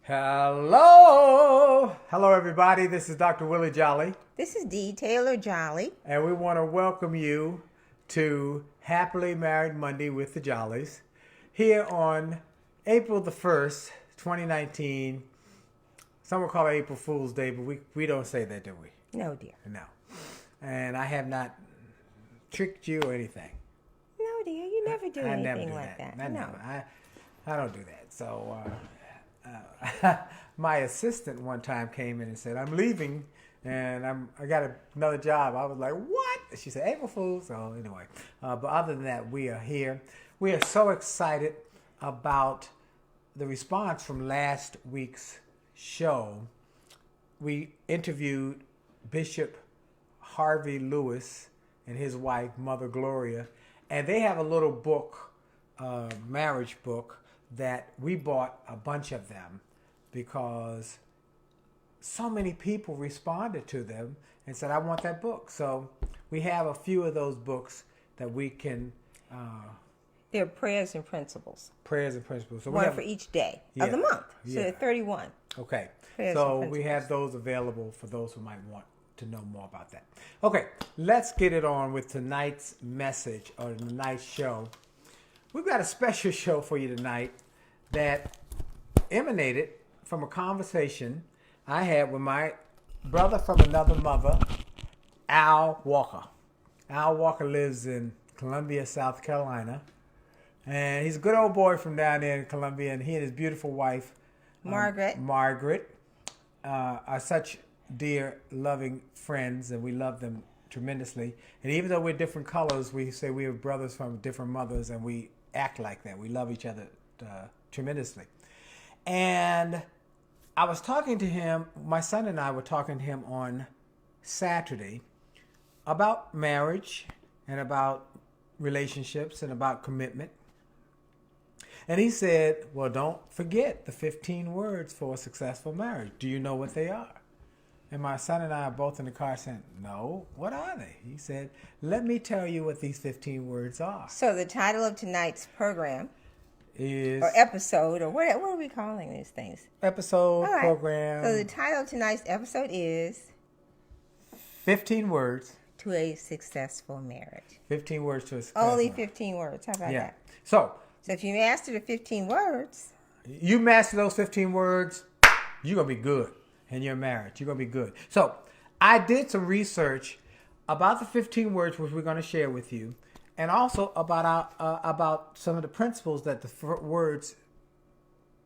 Hello, everybody. This is Dr. Willie Jolley, This is D. Taylor Jolly. and we want to welcome you to Happily Married Monday with the Jolleys here on April the 1st, 2019. Some will call it April Fool's Day, but we don't say that, do we? No, dear. No. And I have not tricked you or anything. No, dear. You never do I anything never do like that. I No. never. I don't do that. So my assistant one time came in and said, "I'm leaving, and I got another job." I was like, "What?" She said, "April Fool." So anyway, but other than that, we are here. We are so excited about the response from last week's show. We interviewed Bishop Harvey Lewis and his wife, Mother Gloria, and they have a little book, marriage book, that we bought a bunch of them because so many people responded to them and said, "I want that book." So we have a few of those books that we can... They're prayers and principles. prayers and principles. So we One have, for each day Yeah. of the month. So Yeah. 31. Okay. Prayers So and we principles. have those available for those who might want to know more about that. Okay, let's get it on with tonight's message or tonight's show. We've got a special show for you tonight that emanated from a conversation I had with my brother from another mother, Al Walker. Al Walker lives in Columbia, South Carolina. And he's a good old boy from down there in Columbia, and he and his beautiful wife, Margaret, are such dear, loving friends, and we love them tremendously. And even though we're different colors, we say we are brothers from different mothers, and we act like that. We love each other tremendously. And I was talking to him, my son and I were talking to him on Saturday about marriage and about relationships and about commitment. And he said, "Well, don't forget the 15 words for a successful marriage. Do you know what they are?" And my son and I are both in the car saying, "No, what are they?" He said, "Let me tell you what these 15 words are." So the title of tonight's program Is or episode, or what are we calling these things? episode, All right. program, So the title of tonight's episode is 15 words. To a Successful Marriage. 15 words to a successful Only marriage. 15 words. How about Yeah. that? So So if you master the 15 words, you master those 15 words, you're going to be good in your marriage. You're going to be good. So I did some research about the 15 words, which we're going to share with you, and also about some of the principles that the words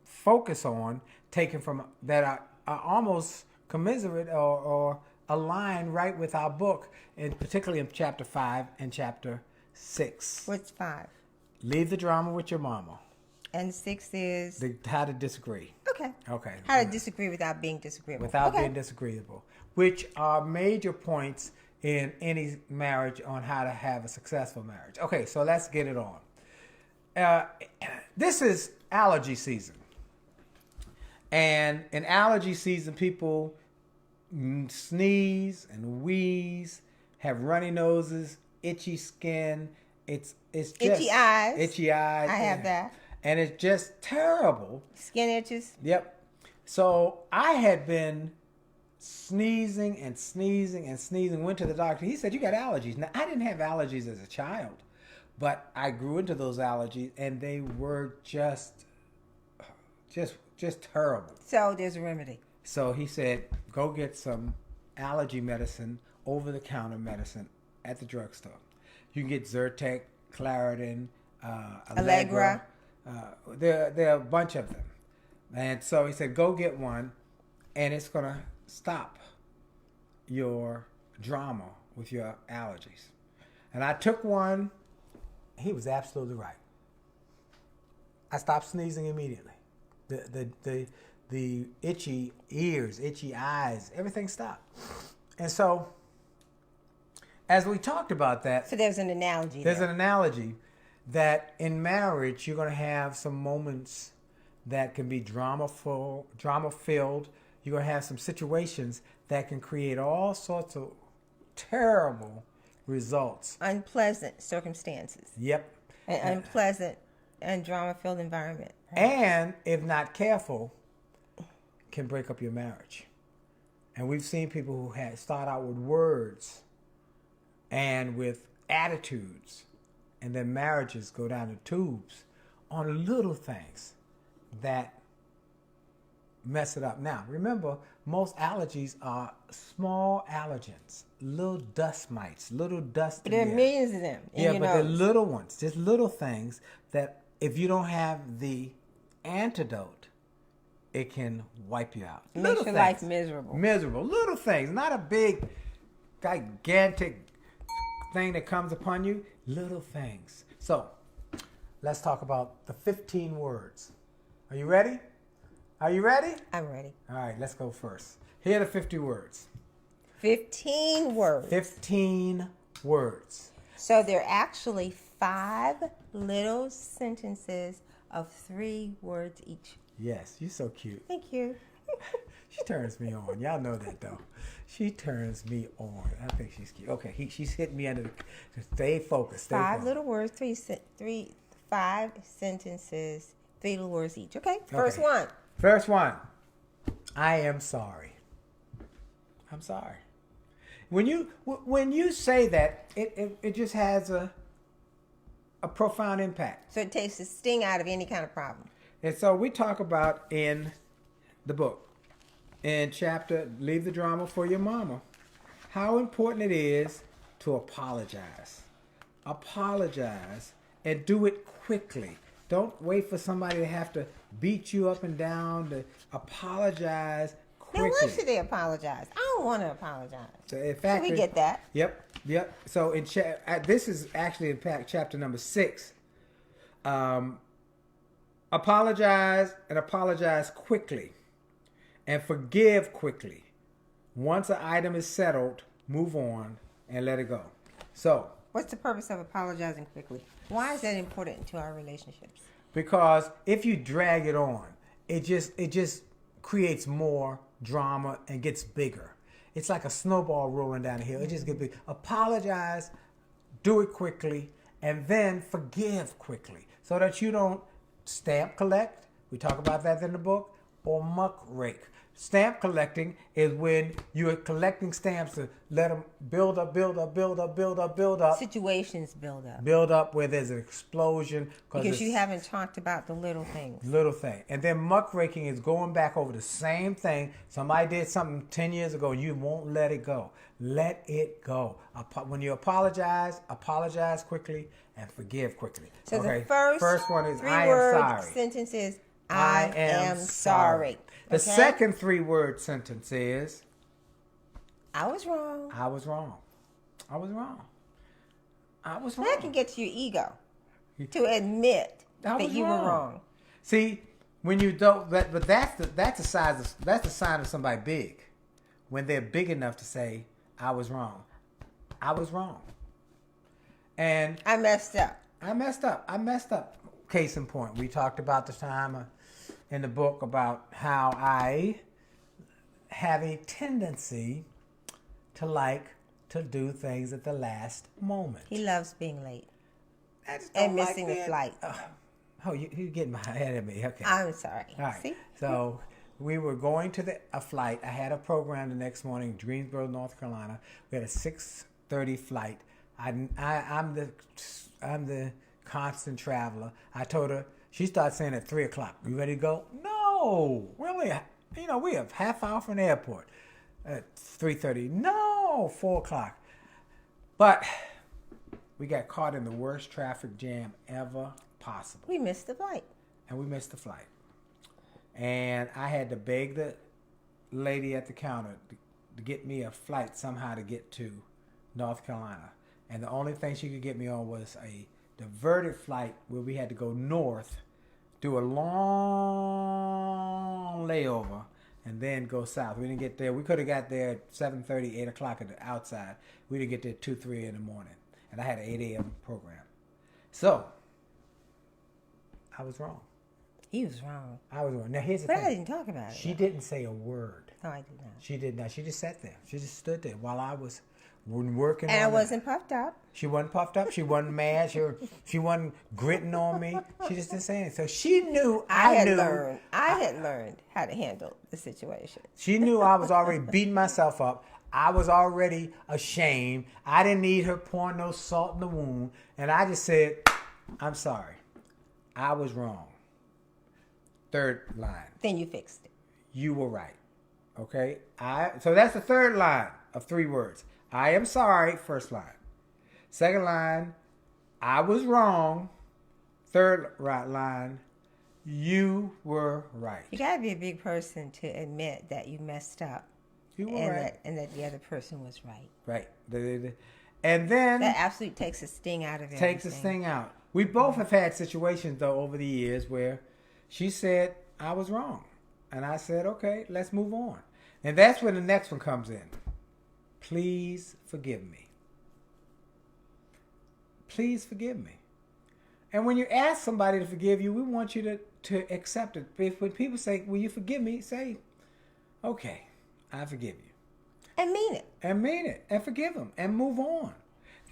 focus on, taken from that are almost commiserate or align right with our book, and particularly in chapter 5 and chapter 6. what's 5? Leave the drama with your mama. And 6 is... How to disagree. Okay. Okay. How to disagree without being disagreeable. Without Okay. being disagreeable, which are major points in any marriage on how to have a successful marriage. Okay, so let's get it on. This is allergy season. And in allergy season, people sneeze and wheeze, have runny noses, itchy skin. It's just Itchy eyes. Itchy eyes. I have that. And it's just terrible. Skin itches. Yep. So I had been sneezing and sneezing and sneezing. Went to the doctor. He said, "You got allergies." Now, I didn't have allergies as a child, but I grew into those allergies, and they were just terrible. So there's a remedy. So he said, "Go get some allergy medicine, over-the-counter medicine at the drugstore. You can get Zyrtec, Claritin, Allegra. There are a bunch of them." And so he said, "Go get one, and it's going to stop your drama with your allergies." And I took one. He was absolutely right. I stopped sneezing immediately. The itchy ears, itchy eyes, everything stopped. And so, as we talked about that, So there's an analogy there's there. an analogy that in marriage you're going to have some moments that can be drama-filled. You're going to have some situations that can create all sorts of terrible results. Unpleasant circumstances. Yep. An unpleasant and drama-filled environment. And if not careful, can break up your marriage. And we've seen people who start out with words and with attitudes, and their marriages go down the tubes on little things that mess it up. Now, remember, most allergies are small allergens, little dust mites, little dust. But there are millions of them. Yeah, but they're little ones, just little things that if you don't have the antidote, it can wipe you out. Makes your life miserable. Miserable. Little things, not a big, gigantic thing that comes upon you. Little things. So, let's talk about the 15 words. Are you ready? Are you ready? I'm ready. All right, let's go first. Here are the 50 words. 15 words. 15 words. So they're actually 5 little sentences of 3 words each. Yes, you're so cute. Thank you. She turns me on. Y'all know that, though. She turns me on. I think she's cute. Okay, she's hitting me under the... Stay focused. Stay 5 focused. little words, 5 sentences, 3 little words each. Okay, first one. First one. I am sorry. I'm sorry. When you say that, it just has a profound impact. So it takes the sting out of any kind of problem. And so we talk about in the book, in chapter Leave the Drama for Your Mama, how important it is to apologize. Apologize and do it quickly. Don't wait for somebody to have to beat you up and down. To apologize quickly. Now, why should they apologize? I don't want to apologize. So, in fact, we get that. Yep. So in this is actually in fact chapter number 6. Apologize and apologize quickly, and forgive quickly. Once an item is settled, move on and let it go. So, what's the purpose of apologizing quickly? Why is that important to our relationships? Because if you drag it on, it just creates more drama and gets bigger. It's like a snowball rolling down the hill. It just gets big. Apologize, do it quickly, and then forgive quickly, so that you don't stamp collect. We talk about that in the book, or muck rake. Stamp collecting is when you're collecting stamps to let them build up. Situations build up. Build up where there's an explosion. Because you haven't talked about the little things. Little thing. And then muck raking is going back over the same thing. Somebody did something 10 years ago. You won't let it go. Let it go. When you apologize quickly and forgive quickly. So okay? The first one is 3 I am word sorry. sentence is I am sorry. The Okay? second 3-word sentence is I was wrong. I was wrong. I was wrong. I was wrong. That can get to your ego to admit that you were wrong. See, when you don't, but that's the sign of somebody big, when they're big enough to say I was wrong. I was wrong. And I messed up. I messed up. Case in point, we talked about the time in the book about how I have a tendency to like to do things at the last moment. He loves being late I just don't and missing like the flight. You're getting ahead of me. Okay. I'm sorry. All right. See? So we were going to a flight. I had a program the next morning in Greensboro, North Carolina. We had a 6:30 flight. I'm the constant traveler. I told her. She started saying at 3:00. You ready to go? No, we have half hour from the airport. At 3:30. No, 4:00. But we got caught in the worst traffic jam ever possible. We missed the flight. And we missed the flight. And I had to beg the lady at the counter to get me a flight somehow to get to North Carolina. And the only thing she could get me on was a diverted flight where we had to go north, do a long layover, and then go south. We didn't get there. We could have got there at 7:30, 8 o'clock at the outside. We didn't get there at 2, 3 in the morning. And I had an 8 a.m. program. So, I was wrong. He was wrong. I was wrong. Now, here's the But thing. I didn't talk about it. She didn't say a word. No, I did not. She did not. She just sat there. She just stood there while I was wasn't working And I on it. wasn't puffed up. She wasn't puffed up. She wasn't mad. She wasn't gritting on me. She just didn't say anything. So she knew I had knew. learned. I had learned how to handle the situation. She knew I was already beating myself up. I was already ashamed. I didn't need her pouring no salt in the wound. And I just said, I'm sorry. I was wrong. Third line. Then you fixed it. You were right. Okay? So that's the third line of 3 words. I am sorry, first line. Second line, I was wrong. Third line, you were right. You gotta be a big person to admit that you messed up. You were right. And that the other person was right. Right. And then That absolutely takes a sting out of it. takes the sting out. We both have had situations though over the years where she said I was wrong. And I said, okay, let's move on. And that's when the next one comes in. Please forgive me. Please forgive me. And when you ask somebody to forgive you, we want you to accept it. When people say, will you forgive me? Say, okay, I forgive you. And mean it. And mean it. And forgive them. And move on.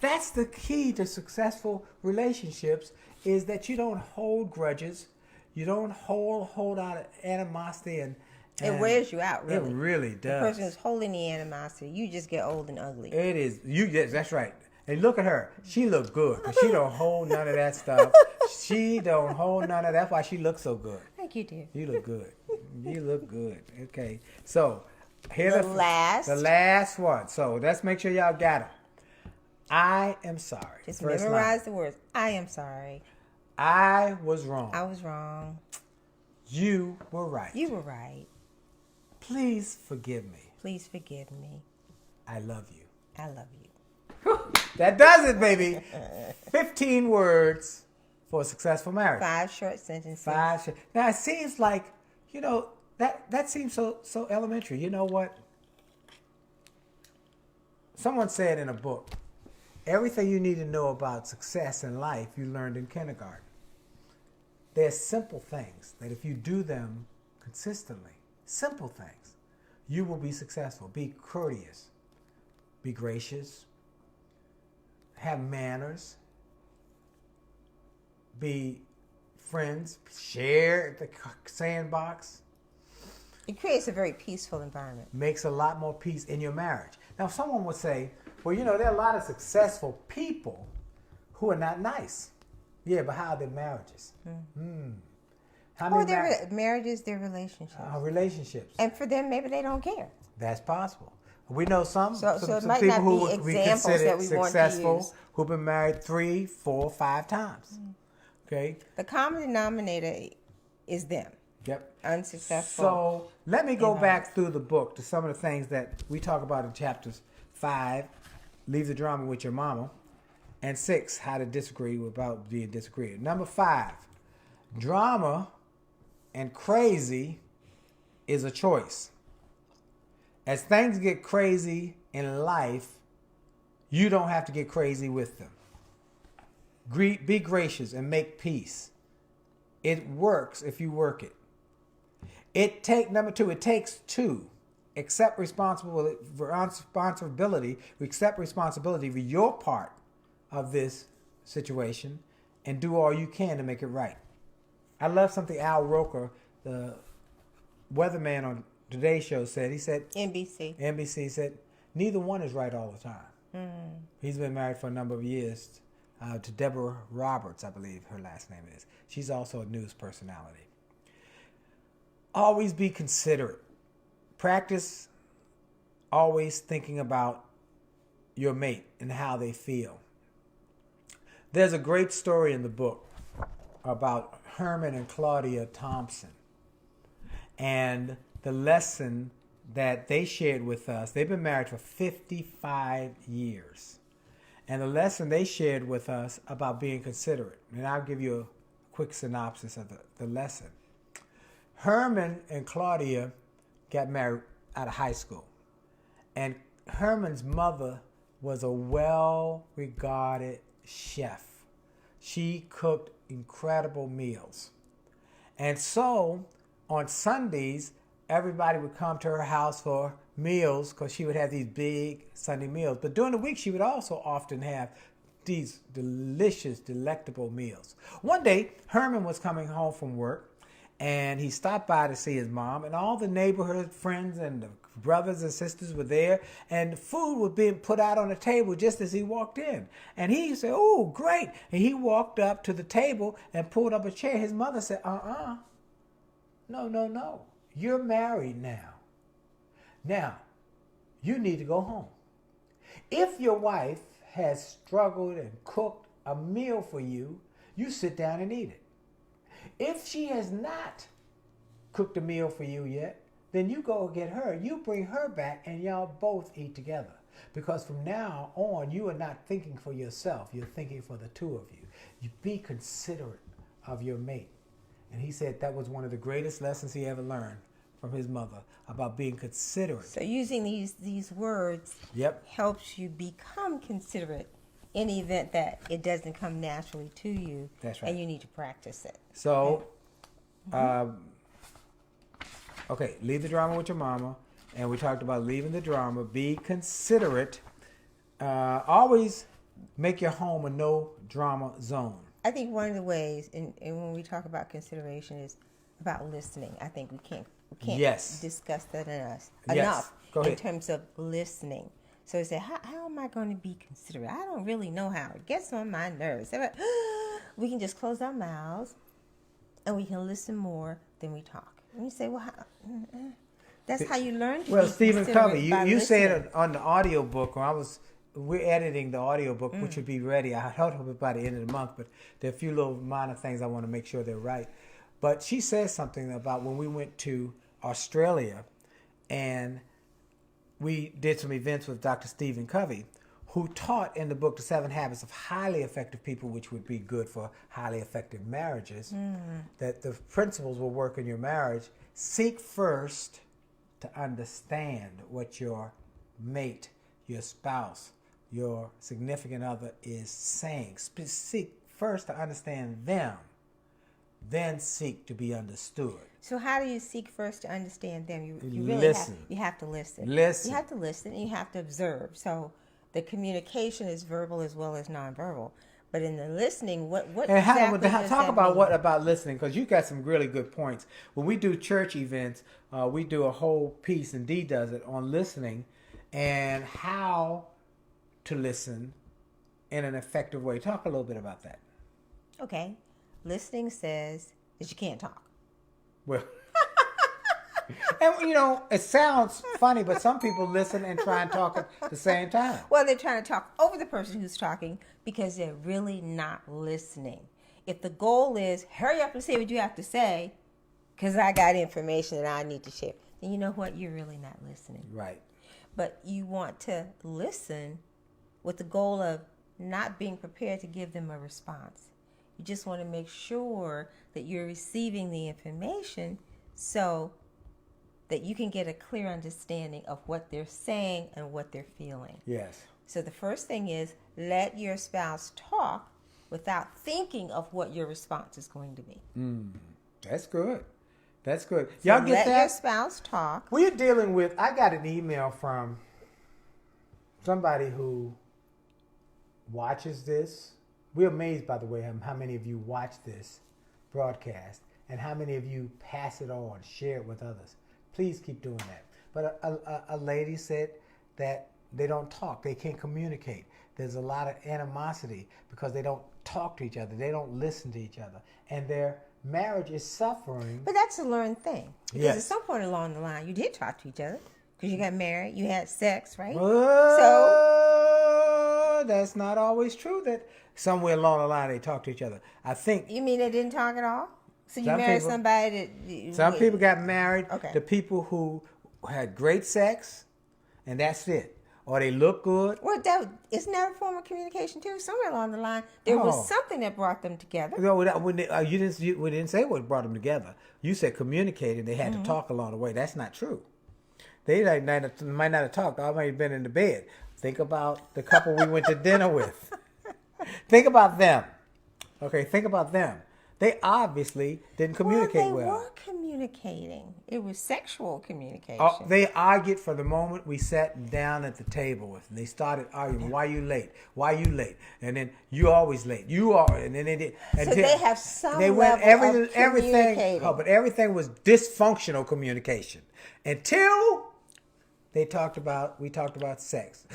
That's the key to successful relationships, is that you don't hold grudges. You don't hold out animosity. And It wears you out, really. It really does. The person who's holding the animosity, you just get old and ugly. It is. Yes, that's right. And look at her. She look good. 'Cause she don't hold none of that stuff. She don't hold none of that. That's why she looks so good. Thank you, dear. You look good. You look good. Okay. So, here's The last one. So, let's make sure y'all got it. I am sorry. Just First memorize line. the words. I am sorry. I was wrong. I was wrong. You were right. You were right. Please forgive me. Please forgive me. I love you. I love you. That does it, baby. 15 words for a successful marriage. 5 short sentences. Now it seems like, that seems so elementary. You know what? Someone said in a book, everything you need to know about success in life you learned in kindergarten. There's simple things that if you do them consistently, simple things, you will be successful. Be courteous. Be gracious. Have manners. Be friends. Share the sandbox. It creates a very peaceful environment. Makes a lot more peace in your marriage. Now, someone would say, well, there are a lot of successful people who are not nice. Yeah, but how are their marriages? How many their marriages, their relationships. Relationships. And for them, maybe they don't care. That's possible. We know some it might people not who be would be examples considered that we want to successful use. who've been married 3, 4, 5 times. Okay? The common denominator is them. Yep. Unsuccessful. So let me go back through the book to some of the things that we talk about in chapters 5, Leave the Drama with Your Mama, and 6, How to Disagree Without Being Disagreed. Number 5, drama and crazy is a choice. As things get crazy in life, you don't have to get crazy with them. Be gracious and make peace. It works if you work it. Number 2, it takes 2. Accept responsibility. Accept responsibility for your part of this situation and do all you can to make it right. I love something Al Roker, the weatherman on Today's Show, said. He said, NBC said, neither one is right all the time. He's been married for a number of years to Deborah Roberts, I believe her last name is. She's also a news personality. Always be considerate. Practice always thinking about your mate and how they feel. There's a great story in the book about Herman and Claudia Thompson and the lesson that they shared with us. They've been married for 55 years. And the lesson they shared with us about being considerate. And I'll give you a quick synopsis of the lesson. Herman and Claudia got married out of high school. And Herman's mother was a well-regarded chef. She cooked incredible meals. And so, on Sundays, everybody would come to her house for meals because she would have these big Sunday meals. But during the week, she would also often have these delicious, delectable meals. One day, Herman was coming home from work, and he stopped by to see his mom, and all the neighborhood friends and the brothers and sisters were there, and the food was being put out on the table just as he walked in. And he said, "Oh, great." And he walked up to the table and pulled up a chair. His mother said, No. You're married now. Now, you need to go home. If your wife has struggled and cooked a meal for you, you sit down and eat it. If she has not cooked a meal for you yet, then you go get her. You bring her back and y'all both eat together. Because from now on, you are not thinking for yourself. You're thinking for the two of you. You be considerate of your mate. And he said that was one of the greatest lessons he ever learned from his mother about being considerate. So using these words helps you become considerate in the event that it doesn't come naturally to you. That's right. And you need to practice it. So, okay, leave the drama with your mama. And we talked about leaving the drama. Be considerate. Always make your home a no drama zone. I think one of the ways, and when we talk about consideration, is about listening. I think we can't discuss that enough in terms of listening. So you say, how am I going to be considerate? I don't really know how. It gets on my nerves. We can just close our mouths and we can listen more than we talk. And you say, well, that's how you learn to be Stephen Covey, you said listening. on the audio book, we're editing the audio book, which would be ready. I hope it by the end of the month, but there are a few little minor things I want to make sure they're right. But she says something about when we went to Australia and we did some events with Dr. Stephen Covey, who taught in the book The 7 Habits of Highly Effective People, which would be good for highly effective marriages, that the principles will work in your marriage. Seek first to understand what your mate, your spouse, your significant other is saying. Seek first to understand them, then seek to be understood. So how do you seek first to understand them? You really listen. You have to listen. You have to listen and you have to observe. So the communication is verbal as well as nonverbal. But in the listening, what exactly does talk that about mean? what about listening, because you got some really good points. When we do church events, we do a whole piece, and Dee does it, on listening and how to listen in an effective way. Talk a little bit about that. Okay. Listening says that you can't talk. Well, and it sounds funny, but some people listen and try and talk at the same time. Well, they're trying to talk over the person who's talking because they're really not listening. If the goal is hurry up and say what you have to say because I got information that I need to share, then you know what? You're really not listening. Right. But you want to listen with the goal of not being prepared to give them a response. You just want to make sure that you're receiving the information so that you can get a clear understanding of what they're saying and what they're feeling. Yes. So the first thing is let your spouse talk without thinking of what your response is going to be. That's good. That's good. So Y'all get that? Let your spouse talk. We're dealing with, I got an email from somebody who watches this. We're amazed, by the way, how many of you watch this broadcast and how many of you pass it on, share it with others. Please keep doing that. But a lady said that they don't talk. They can't communicate. There's a lot of animosity because they don't talk to each other. They don't listen to each other. And their marriage is suffering. But that's a learned thing. Because Yes. at some point along the line, you did talk to each other because you got married, you had sex, right? So that's not always true that somewhere along the line they talk to each other. I think You mean they didn't talk at all? So you Some married people- somebody that... some people got married Okay. to people who had great sex, and that's it. Or they look good. Well, isn't that a form of communication too? Somewhere along the line, there Oh. was something that brought them together. No, we didn't say what brought them together. You said communicating. They had to talk along the way. That's not true. They might not have talked. I might have been in the bed. Think about the couple we went to dinner with. Think about them. Okay, think about them. They obviously didn't communicate They well. were communicating. communicating. It was sexual communication. They argued for the moment we sat down at the table with them. They started arguing, why you late? Why you late? And then you always late. You are, and then they did. And so they have some level of everything. But everything was dysfunctional communication until we talked about sex.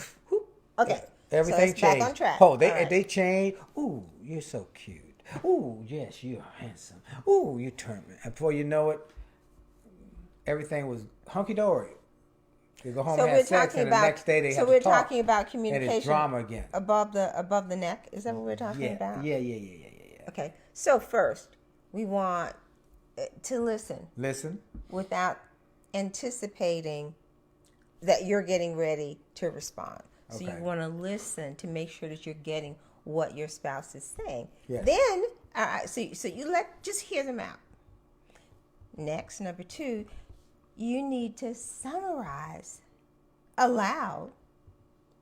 Okay. Everything so changed. Back on track. They changed. Ooh, you're so cute. Ooh, yes, you're handsome. Ooh, you turned me. And before you know it, everything was hunky-dory. They go home and have sex, and the next day they have to talk. So we're talking about communication. And it's drama again. Above the neck? Is that what we're talking about? Yeah. Okay. So first, we want to listen. Listen. Without anticipating that you're getting ready to respond. So you want to listen to make sure that you're getting what your spouse is saying. Yes. Then, so you just hear them out. Next, number 2, you need to summarize aloud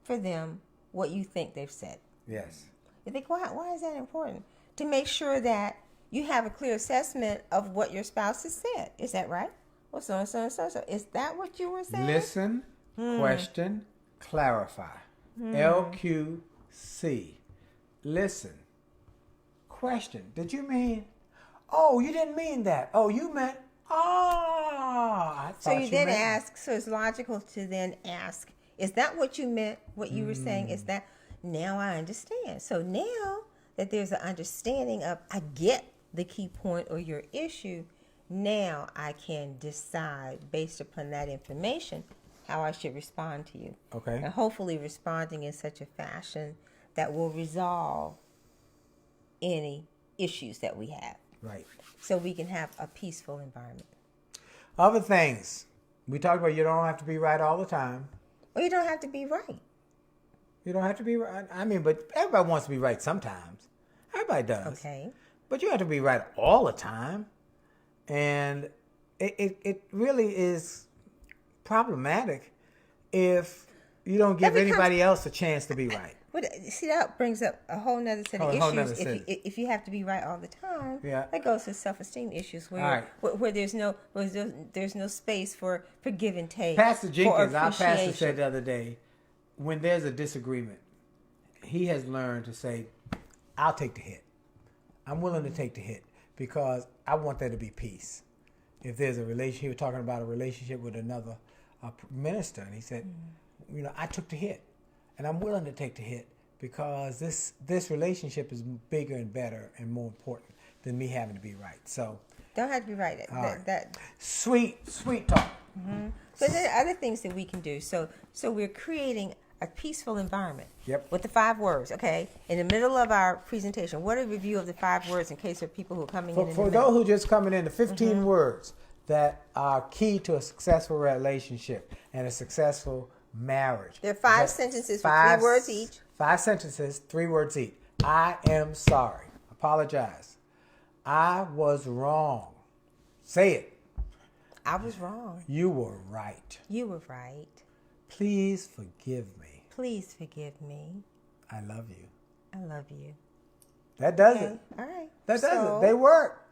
for them what you think they've said. Yes. You think, why is that important? To make sure that you have a clear assessment of what your spouse has said. Is that right? Well, so. Is that what you were saying? Listen, question, clarify. LQC. Listen. Question. Did you mean? Oh, you didn't mean that. Oh, you meant. I thought so you then meant. ask. So it's logical to then ask. Is that what you meant? What you were saying? Is that? Now I understand. So now that there's an understanding of, I get the key point or your issue. Now I can decide based upon that information how I should respond to you. Okay. And hopefully responding in such a fashion that will resolve any issues that we have. Right. So we can have a peaceful environment. Other things. We talked about you don't have to be right all the time. Or you don't have to be right. You don't have to be right. I mean, but everybody wants to be right sometimes. Everybody does. Okay. But you have to be right all the time. And it really is problematic if you don't give anybody else a chance to be right. See, that brings up a whole nother set of issues. If you have to be right all the time, that goes to self-esteem issues where there's no space for give and take. Pastor Jenkins, our pastor, said the other day, when there's a disagreement, he has learned to say, I'll take the hit. I'm willing to take the hit because I want there to be peace. If there's a relationship, he was talking about a relationship with another minister, and he said, I took the hit, and I'm willing to take the hit because this relationship is bigger and better and more important than me having to be right. So don't have to be right. That sweet talk. Mm-hmm. So there are other things that we can do. So we're creating a peaceful environment. Yep. With the 5 words, okay? In the middle of our presentation, what a review of the 5 words in case there are people who are coming in. For those who just coming in, the 15 words that are key to a successful relationship and a successful marriage. There are 5 sentences with 3 words each. 5 sentences, 3 words each. I am sorry. Apologize. I was wrong. Say it. I was wrong. You were right. You were right. Please forgive me. Please forgive me. I love you. I love you. That does it. All right. That does it. They work.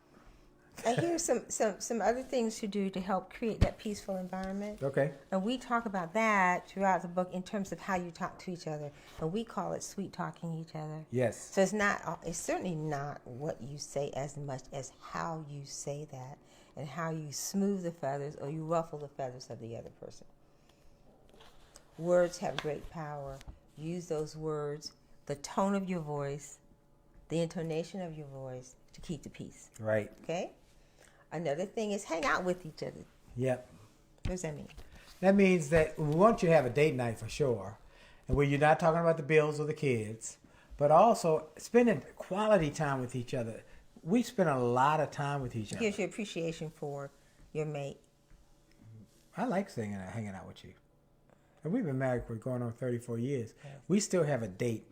And here's some other things to do to help create that peaceful environment. Okay. And we talk about that throughout the book in terms of how you talk to each other. And we call it sweet talking each other. Yes. So it's certainly not what you say as much as how you say that and how you smooth the feathers or you ruffle the feathers of the other person. Words have great power. Use those words, the tone of your voice, the intonation of your voice to keep the peace. Right. Okay? Another thing is hang out with each other. Yep. What does that mean? That means that we want you to have a date night for sure, and where you're not talking about the bills or the kids, but also spending quality time with each other. We spend a lot of time with each other. Gives you appreciation for your mate. I like hanging out with you. And we've been married for going on 34 years. Yes. We still have a date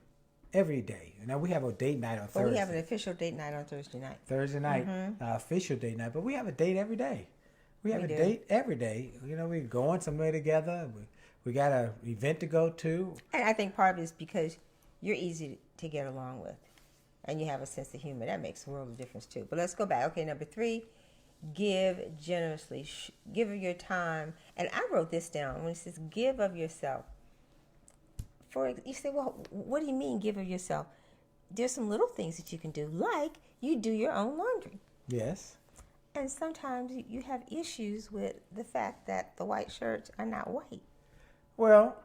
every day. Now we have a date night on Thursday. Well, we have an official date night on Thursday night. Thursday night, official date night. But we have a date every day. We have a date every day. We're going somewhere together. We got an event to go to. And I think part of it is because you're easy to get along with. And you have a sense of humor. That makes a world of difference too. But let's go back. Okay, number 3, give generously, give of your time. And I wrote this down when it says give of yourself. You say, well, what do you mean give of yourself? There's some little things that you can do, like you do your own laundry. Yes. And sometimes you have issues with the fact that the white shirts are not white. Well,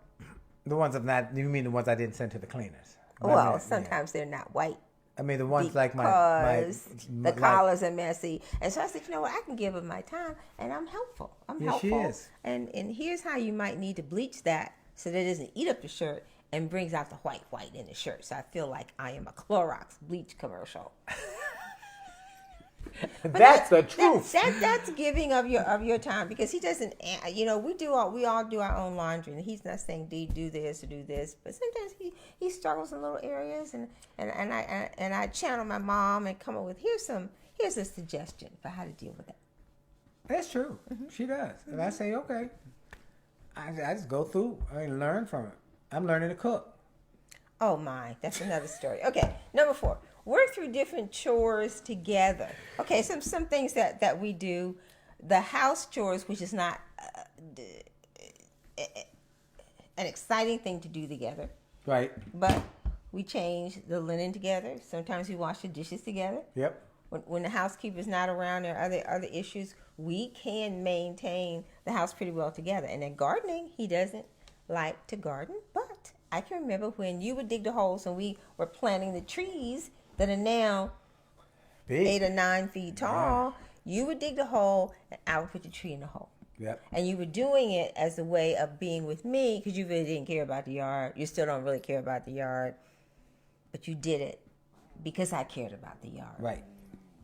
the ones you mean the ones I didn't send to the cleaners? Well, sometimes they're not white. I mean, the ones like my the collars are messy. And so I said, you know what, I can give of my time, and I'm helpful. I'm helpful. She is. And here's how you might need to bleach that so that it doesn't eat up the shirt and brings out the white in the shirt. So I feel like I am a Clorox bleach commercial. That's the truth. That's giving of your time, because he doesn't. We all do our own laundry, and he's not saying do this or do this, but sometimes he struggles in little areas, and I channel my mom and come up with here's a suggestion for how to deal with it. That's true. Mm-hmm. She does, and I say okay. I just go through and learn from it. I'm learning to cook. Oh my, that's another story. Okay, number 4. Work through different chores together. Okay, some things that we do. The house chores, which is not an exciting thing to do together. Right. But we change the linen together. Sometimes we wash the dishes together. Yep. When the housekeeper's not around, there are other issues. We can maintain the house pretty well together. And then gardening, he doesn't like to garden. But I can remember when you would dig the holes and we were planting the trees that are now big, 8 or 9 feet tall. Yeah. You would dig the hole, and I would put the tree in the hole. Yep. And you were doing it as a way of being with me, because you really didn't care about the yard. You still don't really care about the yard, but you did it because I cared about the yard. Right.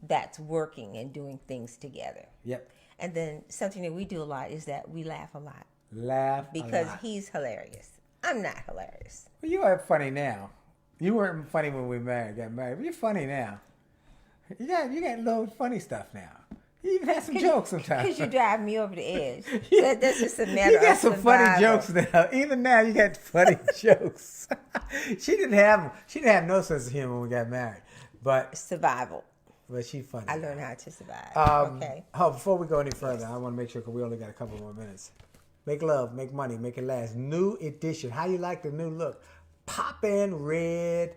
That's working and doing things together. Yep. And then something that we do a lot is that we laugh a lot. Because he's hilarious. I'm not hilarious. Well, you are funny now. You weren't funny when we got married, but you're funny now. You got little funny stuff now. You even have some jokes sometimes. Because you drive me over the edge. That's just a matter of survival. You got some funny jokes now. Even now, you got funny jokes. She didn't have no sense of humor when we got married, but survival. But she's funny. I learned how to survive. Okay. Before we go any further, I want to make sure, because we only got a couple more minutes. Make love, make money, make it last. New edition. How you like the new look? Pop in red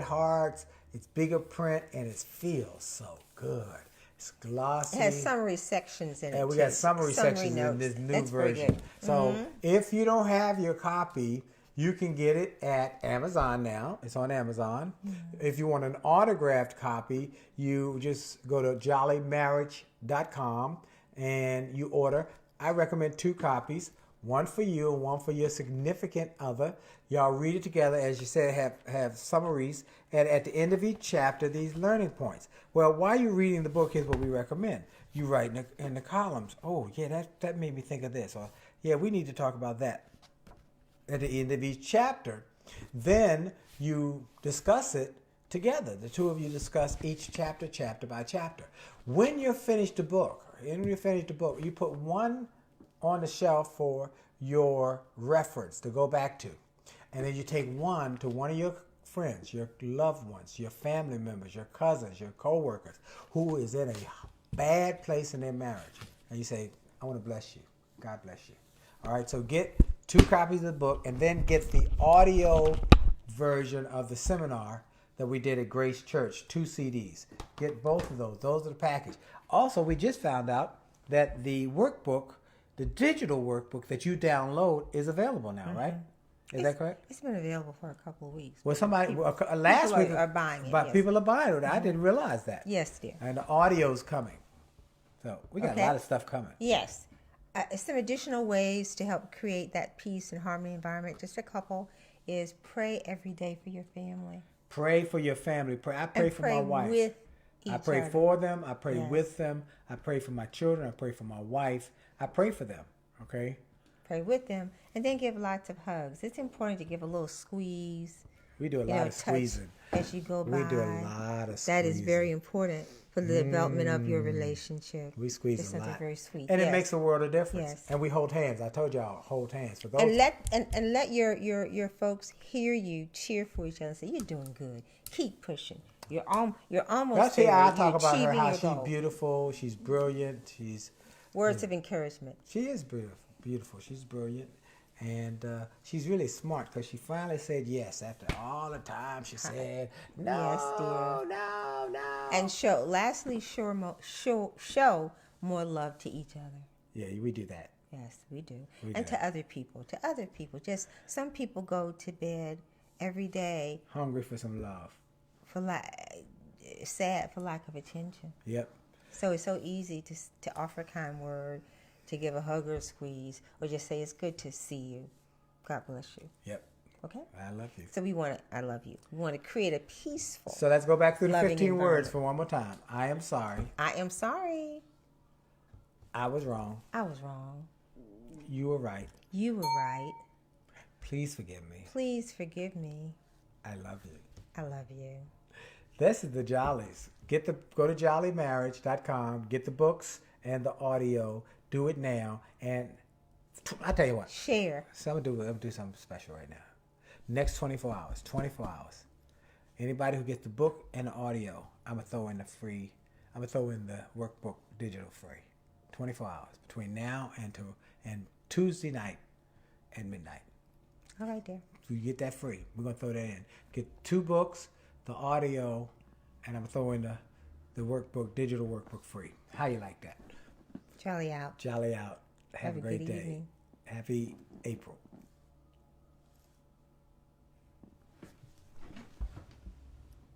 hearts. It's bigger print and it feels so good. It's glossy. It has summary sections in it. And we got summary sections in this new version. So if you don't have your copy, you can get it at Amazon now. It's on Amazon. If you want an autographed copy, you just go to jollymarriage.com and you order. I recommend 2 copies. One for you and one for your significant other. Y'all read it together. As you said, have summaries. And at the end of each chapter, these learning points. Well, while you're reading the book, here's what we recommend. You write in the columns, oh, yeah, that made me think of this. Or, yeah, we need to talk about that. At the end of each chapter. Then you discuss it together. The 2 of you discuss each chapter by chapter. When you're finished the book, you put one on the shelf for your reference to go back to. And then you take one to one of your friends, your loved ones, your family members, your cousins, your co-workers, who is in a bad place in their marriage. And you say, I want to bless you. God bless you. All right, so get 2 copies of the book and then get the audio version of the seminar that we did at Grace Church, 2 CDs. Get both of those. Those are the package. Also, we just found out that the workbook, the digital workbook that you download, is available now, right? Is that correct? It's been available for a couple of weeks. Well, last week are buying it. But yes. People are buying it. I didn't realize that. Yes, dear. And the audio's coming. So we got a lot of stuff coming. Yes. Some additional ways to help create that peace and harmony environment, just a couple, is pray every day for your family. Pray for your family. I pray for my wife. I pray for them. I pray with them. I pray for my children. I pray for my wife. I pray for them. Okay? Pray with them. And then give lots of hugs. It's important to give a little squeeze. We do a lot of squeezing. As you go by. We do a lot of squeezing. That is very important for the development of your relationship. We squeeze it's a lot. Something very sweet. And it makes a world of difference. Yes. And we hold hands. I told y'all, hold hands. For those. And let your folks hear you cheer for each other and say, you're doing good. Keep pushing. You're almost That's there. I talk about her, how she's beautiful, she's brilliant, words of encouragement. She is beautiful. She's brilliant. And she's really smart because she finally said yes after all the time she said no, yes, dear. No. And lastly, show more love to each other. Yeah, we do that. Yes, we do. To other people. Just some people go to bed every day hungry for some love. Sad for lack of attention. Yep. So it's so easy to offer a kind word, to give a hug or a squeeze, or just say it's good to see you. God bless you. Yep. Okay? I love you. So I love you. We want to create a peaceful, so let's go back through the 15 words for one more time. I am sorry. I am sorry. I was wrong. I was wrong. You were right. You were right. Please forgive me. Please forgive me. I love you. I love you. This is the Jolleys. Go to jollymarriage.com. Get the books and the audio. Do it now. And I tell you what. Share. So I'm gonna do something special right now. Next 24 hours. 24 hours. Anybody who gets the book and the audio, I'm gonna throw in the workbook digital free. 24 hours between now and Tuesday night and midnight. All right, dear. So you get that free. We're gonna throw that in. Get 2 books, the audio, and I'm throwing the workbook, digital workbook free. How you like that? Jolly out. Jolly out. Have a great day. Evening. Happy April.